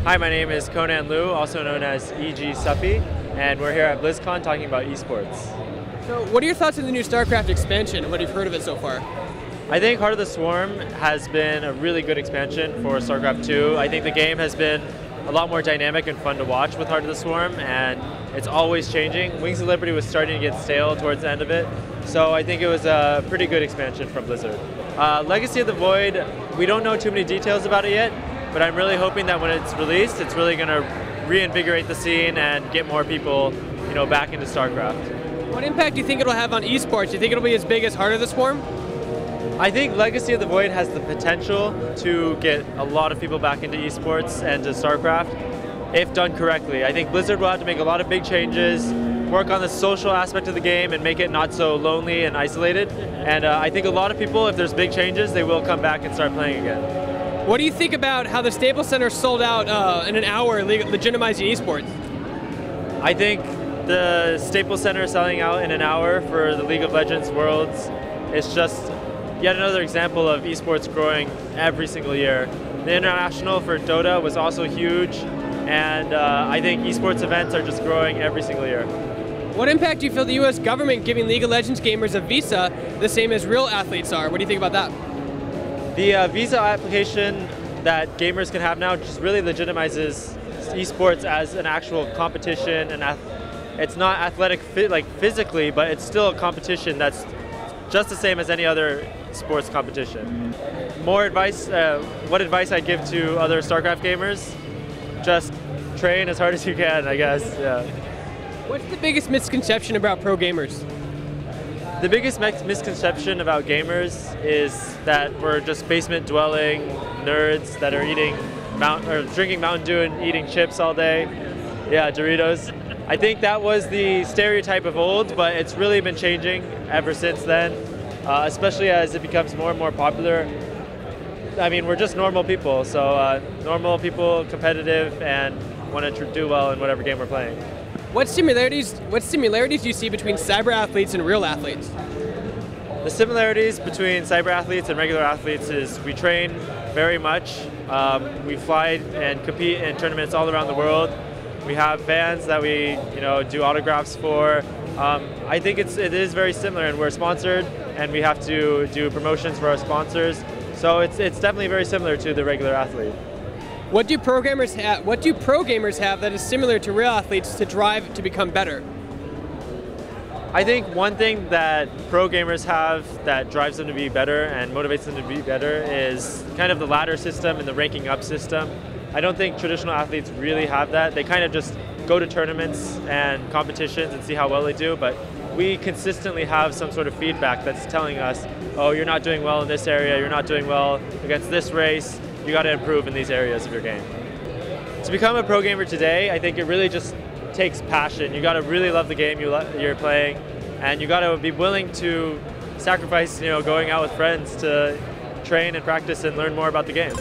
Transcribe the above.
Hi, my name is Conan, also known as EG Suppy, and we're here at BlizzCon talking about esports. So, what are your thoughts on the new StarCraft expansion and what you've heard of it so far? I think Heart of the Swarm has been a really good expansion for StarCraft II. I think the game has been a lot more dynamic and fun to watch with Heart of the Swarm, and it's always changing. Wings of Liberty was starting to get stale towards the end of it, so I think it was a pretty good expansion from Blizzard. Legacy of the Void, we don't know too many details about it yet, but I'm really hoping that when it's released, it's really going to reinvigorate the scene and get more people, back into StarCraft. What impact do you think it'll have on esports? Do you think it'll be as big as Heart of the Swarm? I think Legacy of the Void has the potential to get a lot of people back into esports and to StarCraft if done correctly. I think Blizzard will have to make a lot of big changes, work on the social aspect of the game and make it not so lonely and isolated. And I think a lot of people, if there's big changes, they will come back and start playing again. What do you think about how the Staples Center sold out in an hour, legitimizing esports? I think the Staples Center selling out in an hour for the League of Legends Worlds is just yet another example of esports growing every single year. The international for Dota was also huge, and I think esports events are just growing every single year. What impact do you feel the US government giving League of Legends gamers a visa the same as real athletes are? What do you think about that? The visa application that gamers can have now just really legitimizes esports as an actual competition, and it's not athletic physically, but it's still a competition that's just the same as any other sports competition. More advice, what advice I'd give to other StarCraft gamers? Just train as hard as you can, I guess. Yeah. What's the biggest misconception about pro gamers? The biggest misconception about gamers is that we're just basement-dwelling nerds that are drinking Mountain Dew and eating chips all day. Yeah, Doritos. I think that was the stereotype of old, but it's really been changing ever since then, especially as it becomes more and more popular. I mean, we're just normal people, so normal people, competitive, and want to do well in whatever game we're playing. What similarities do you see between cyber athletes and real athletes? The similarities between cyber athletes and regular athletes is we train very much. We fly and compete in tournaments all around the world. We have fans that we do autographs for. I think it is very similar, and we're sponsored, and we have to do promotions for our sponsors. So it's definitely very similar to the regular athlete. What do pro gamers have that is similar to real athletes to drive to become better? I think one thing that pro gamers have that drives them to be better and motivates them to be better is kind of the ladder system and the ranking up system. I don't think traditional athletes really have that. They kind of just go to tournaments and competitions and see how well they do, but we consistently have some sort of feedback that's telling us, oh, you're not doing well in this area, you're not doing well against this race, you got to improve in these areas of your game. To become a pro gamer today, I think it really just takes passion. You got to really love the game you're playing, and you got to be willing to sacrifice, going out with friends to train and practice and learn more about the game.